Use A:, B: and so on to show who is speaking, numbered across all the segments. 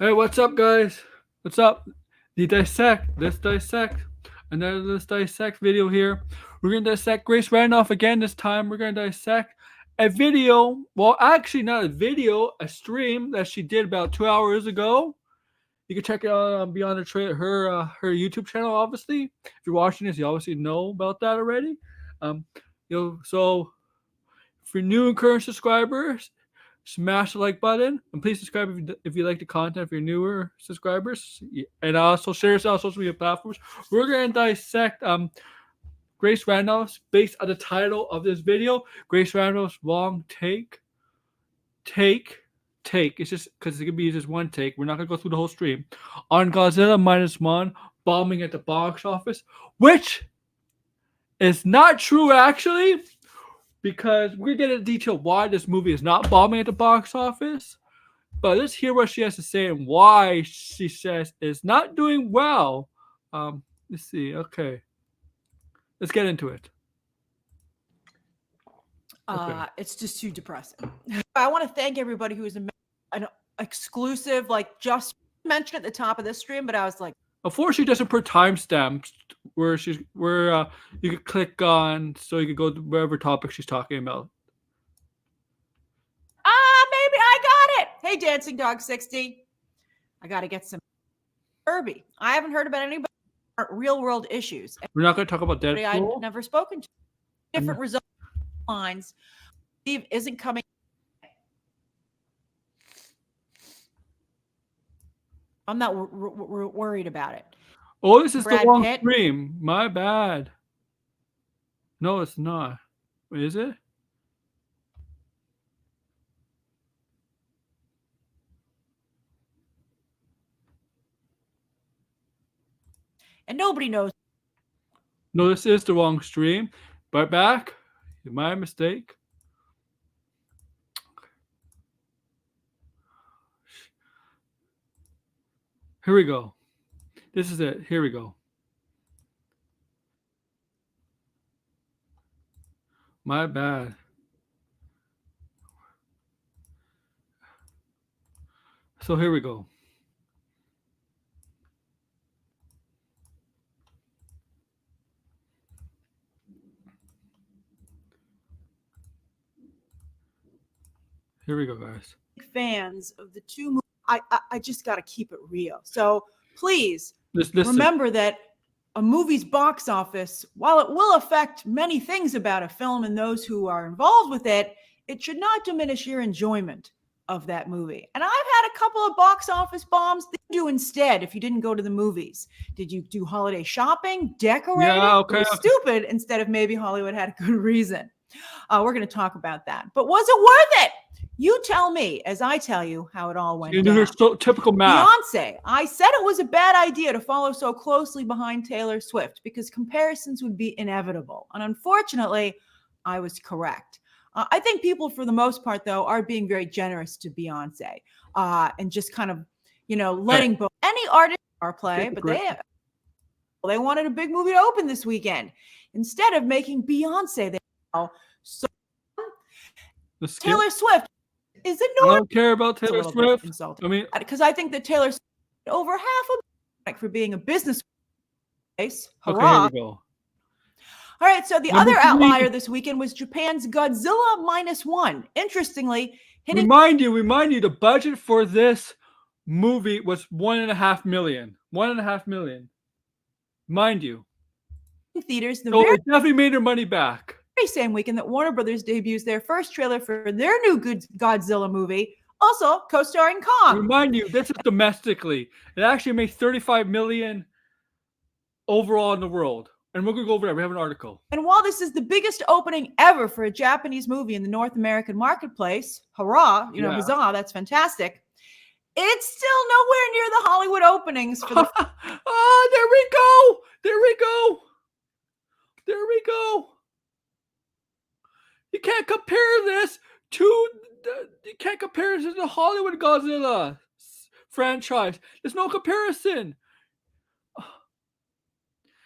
A: Hey, what's up, guys? What's up? Let's dissect. Another Let's Dissect video here. We're going to dissect Grace Randolph again this time. We're going to dissect a video. Well, actually, not a video, a stream that she did about 2 hours ago. You can check it out on Beyond the Trail, her YouTube channel, obviously. If you're watching this, you obviously know about that already. Um, so if you're new and current subscribers, smash the like button and please subscribe if you like the content. If you're newer subscribers, and also share us on social media platforms. We're gonna dissect Grace Randolph's based on the title of this video. Grace Randolph's long take. It's just because it could be just one take. We're not gonna go through the whole stream on Godzilla -1 bombing at the box office, which is not true actually, because we're going to detail why this movie is not bombing at the box office. But let's hear what she has to say and why she says it's not doing well. Let's see. Okay. Let's get into it.
B: Okay. It's just too depressing. I want to thank everybody who is an exclusive, like just mentioned at the top of this stream, but I was like,
A: before she doesn't put timestamps where you could click on so you could go to whatever topic she's talking about.
B: Maybe I got it. Hey, Dancing Dog 60. I got to get some Kirby. I haven't heard about anybody real world issues.
A: We're not going to talk about Deadpool.
B: I've never spoken to. Different results lines. Steve isn't coming. I'm not worried about it.
A: Oh, this is Brad the wrong stream. My bad. No, it's not. Is it?
B: And nobody knows.
A: No, this is the wrong stream. Right back. My mistake. Here we go. This is it. Here we go. My bad. So here we go. Here we go, guys.
B: Fans of the two movies, I just got to keep it real. So please remember that a movie's box office, while it will affect many things about a film and those who are involved with it, it should not diminish your enjoyment of that movie. And I've had a couple of box office bombs. That you do instead if you didn't go to the movies. Did you do holiday shopping, decorating?
A: Yeah, okay.
B: Stupid instead of maybe Hollywood had a good reason. We're going to talk about that. But was it worth it? You tell me, as I tell you how it all went down.
A: So typical math.
B: Beyonce, I said it was a bad idea to follow so closely behind Taylor Swift because comparisons would be inevitable. And unfortunately, I was correct. I think people, for the most part, though, are being very generous to Beyonce and just kind of, letting both any artist play, but they wanted a big movie to open this weekend instead of making Beyonce there. So Taylor Swift is annoying.
A: I don't care about Taylor Swift.
B: I mean, because I think that Taylor Swift over half a for being a business case. Hurrah.
A: Okay, here we go.
B: All right, so the other outlier this weekend was Japan's Godzilla -1. Interestingly,
A: remind you, the budget for this movie was $1.5 million. $1.5 million. Mind you.
B: Theaters.
A: So it definitely made their money back.
B: Same weekend that Warner Brothers debuts their first trailer for their new Godzilla movie, also co-starring Kong.
A: Remind you, this is domestically. It actually made $35 million overall in the world. And we're going to go over that. We have an article.
B: And while this is the biggest opening ever for a Japanese movie in the North American marketplace, hurrah, huzzah, that's fantastic. It's still nowhere near the Hollywood openings for the...
A: there we go. There we go. There we go. You can't compare this to the Hollywood Godzilla franchise. There's no comparison.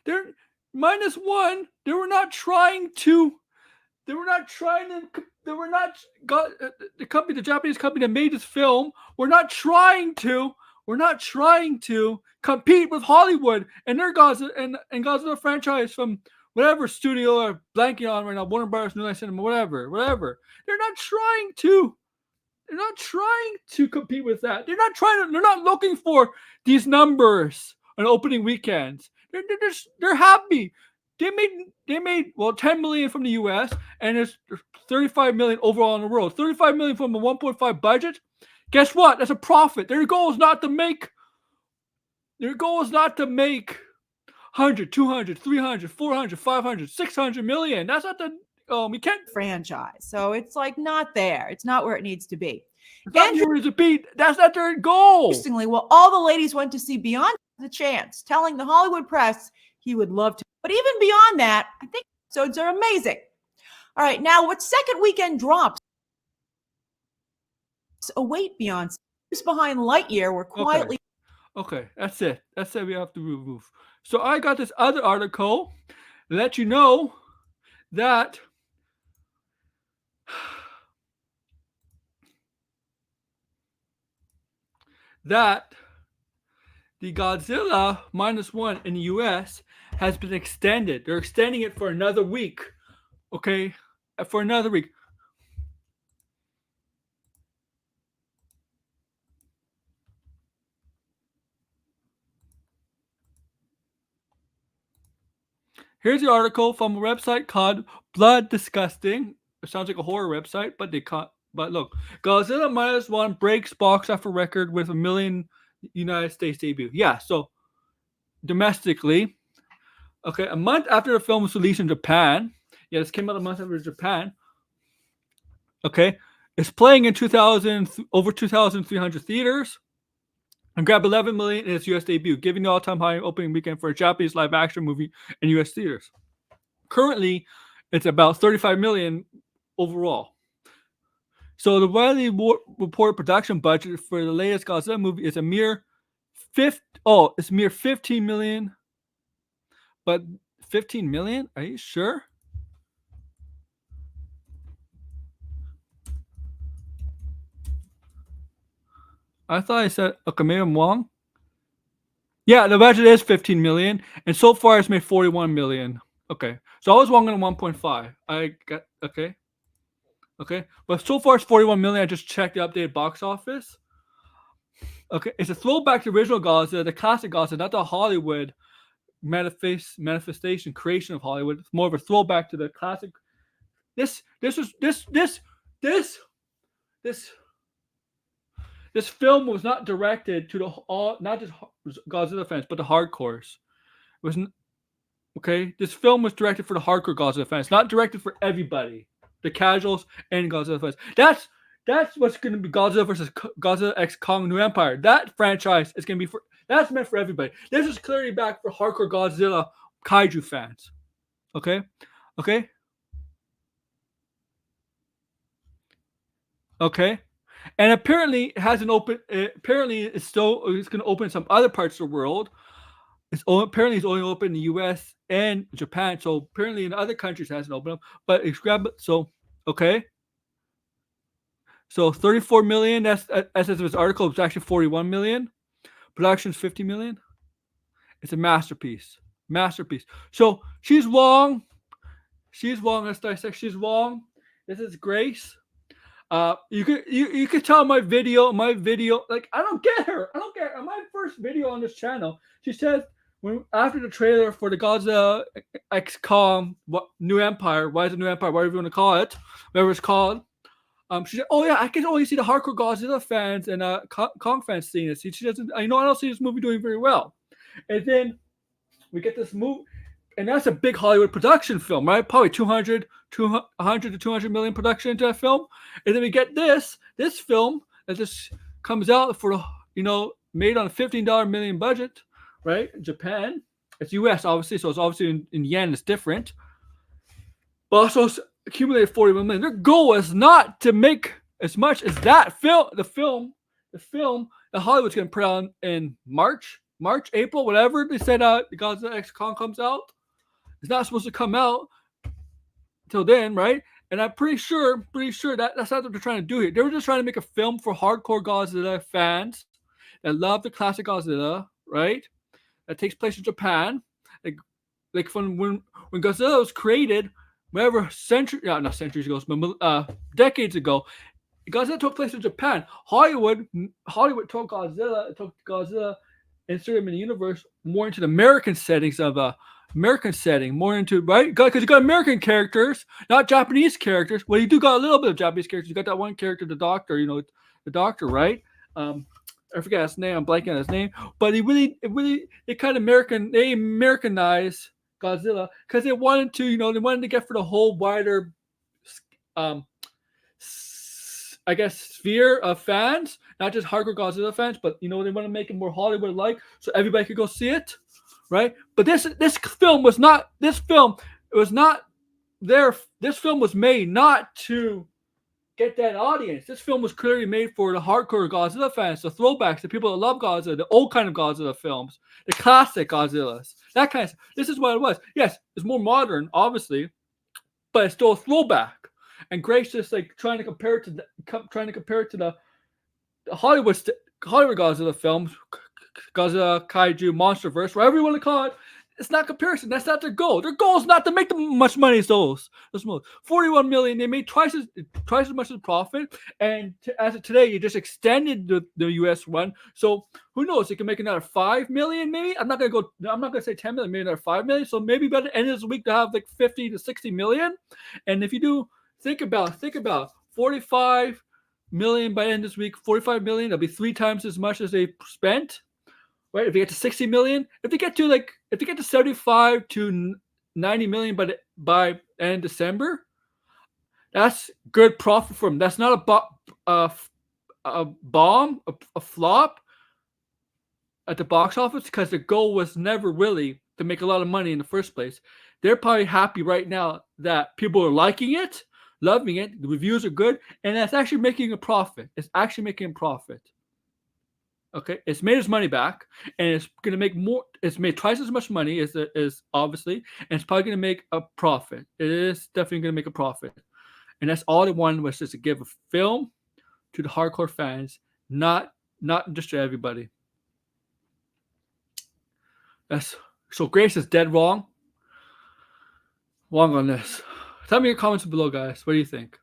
A: They're -1. The Japanese company that made this film were not trying to We're not trying to compete with Hollywood and their Godzilla and Godzilla franchise from whatever studio are blanking on right now, Warner Brothers, New Line Cinema, whatever. They're not trying to. They're not trying to compete with that. They're not trying to. They're not looking for these numbers on opening weekends. They're happy. They made 10 million from the U.S. and it's 35 million overall in the world. 35 million from a 1.5 budget. Guess what? That's a profit. Their goal is not to make. Their goal is not to make 100, 200, 300, 400, 500, 600 million. That's not the. We can't.
B: Franchise. So it's like not there. It's not where it needs to be.
A: It's not yours to beat. That's not their goal.
B: Interestingly, well, all the ladies went to see Beyond the Chance, telling the Hollywood press he would love to. But even beyond that, I think episodes are amazing. All right, now what second weekend drops await Beyonce? Who's behind Lightyear were quietly.
A: Okay, that's it. That's it. We have to remove. So I got this other article to let you know that the Godzilla -1 in the US has been extended. They're extending it for another week. Okay? For another week. Here's the article from a website called Blood Disgusting. It sounds like a horror website, but but look, Godzilla -1 breaks box office record with a million United States debut. Yeah, so domestically, okay, a month after the film was released in Japan. Yeah, this came out a month after Japan. Okay, it's playing in over 2,300 theaters and grabbed 11 million in its U.S. debut, giving the all-time high opening weekend for a Japanese live-action movie in U.S. theaters. Currently, it's about 35 million overall. So the widely reported production budget for the latest Godzilla movie is a mere 15 million. But 15 million? Are you sure? I thought I said, okay, maybe I'm wrong. Yeah, the budget is 15 million, and so far it's made 41 million. Okay, so I was wrong on 1.5. I got okay, but so far it's 41 million. I just checked the updated box office. Okay, it's a throwback to the original Godzilla, the classic Godzilla, not the Hollywood manifestation creation of Hollywood. It's more of a throwback to the classic. This film was not directed to not just Godzilla fans, but the hardcores. It was okay. This film was directed for the hardcore Godzilla fans, not directed for everybody, the casuals and Godzilla fans. That's what's going to be Godzilla versus Godzilla X Kong New Empire. That franchise is going to be that's meant for everybody. This is clearly back for hardcore Godzilla kaiju fans. Okay. And apparently it hasn't opened. Apparently it's going to open in some other parts of the world. Apparently it's only open in the U.S. and Japan. So apparently in other countries it hasn't opened up. But it's okay. So 34 million. That's as of this article. It's actually 41 million. Production's 50 million. It's a masterpiece. So she's wrong. Let's dissect. She's wrong. This is Grace. You could tell my video, like I don't get her. On my first video on this channel, she says after the trailer for the Godzilla X Kong New Empire, whatever you want to call it, whatever it's called. She said, "Oh yeah, I can only see the hardcore Godzilla fans and Kong fans seeing it. She doesn't. I don't see this movie doing very well." And then we get this movie, and that's a big Hollywood production film, right? Probably 100 to 200 million production into that film. And then we get this film that just comes out for, made on a $15 million budget, right? Japan. It's US, obviously, so it's obviously in yen, it's different. But also accumulated 41 million. Their goal is not to make as much as that film, the film that Hollywood's going to put on in March, April, whatever they said the Godzilla X Kong comes out. It's not supposed to come out till then, right? And I'm pretty sure that's not what they're trying to do here. They were just trying to make a film for hardcore Godzilla fans that love the classic Godzilla, right? That takes place in Japan. Like from when Godzilla was created, whatever not centuries ago, but decades ago, Godzilla took place in Japan. Hollywood took Godzilla, inserted him in the universe more into the American settings of American setting, more into right because you got American characters, not Japanese characters. Well, you do got a little bit of Japanese characters. You got that one character, the Doctor. The Doctor, right? Um, I forget his name. I'm blanking on his name. But it kind of they Americanized Godzilla because they wanted to, they wanted to get for the whole wider, um, I guess, sphere of fans, not just hardcore Godzilla fans, but they want to make it more Hollywood like, so everybody could go see it, right? But this film was not. This film it was not there. This film was made not to get that audience. This film was clearly made for the hardcore Godzilla fans, the throwbacks, the people that love Godzilla, the old kind of Godzilla films, the classic Godzillas, that kind of stuff. This is what it was. Yes, it's more modern, obviously, but it's still a throwback. And Grace just like trying to compare it to the Hollywood Godzilla films, Godzilla, Kaiju, MonsterVerse, whatever you want to call it. It's not comparison. That's not their goal. Their goal is not to make them much money as those. 41 million. They made twice as much as profit. And as of today, you just extended the U.S. one. So who knows? They can make another 5 million. Maybe I'm not gonna say 10 million. Maybe another 5 million. So maybe by the end of this week to have like 50 to 60 million. And if you do, think about 45 million by the end of this week. 45 million. That'll be 3 times as much as they spent. Right, if you get to 60 million, if you get to 75 to 90 million by end of December, that's good profit for them. That's not a bomb, a flop at the box office because the goal was never really to make a lot of money in the first place. They're probably happy right now that people are liking it, loving it, the reviews are good, and that's actually making a profit. It's actually making a profit. Okay, it's made its money back, and it's going to make more. It's made twice as much money as obviously, and it's probably going to make a profit. It is definitely going to make a profit, and that's all they wanted was just to give a film to the hardcore fans, not just to everybody. So Grace is dead wrong on this. Tell me your comments below, guys. What do you think?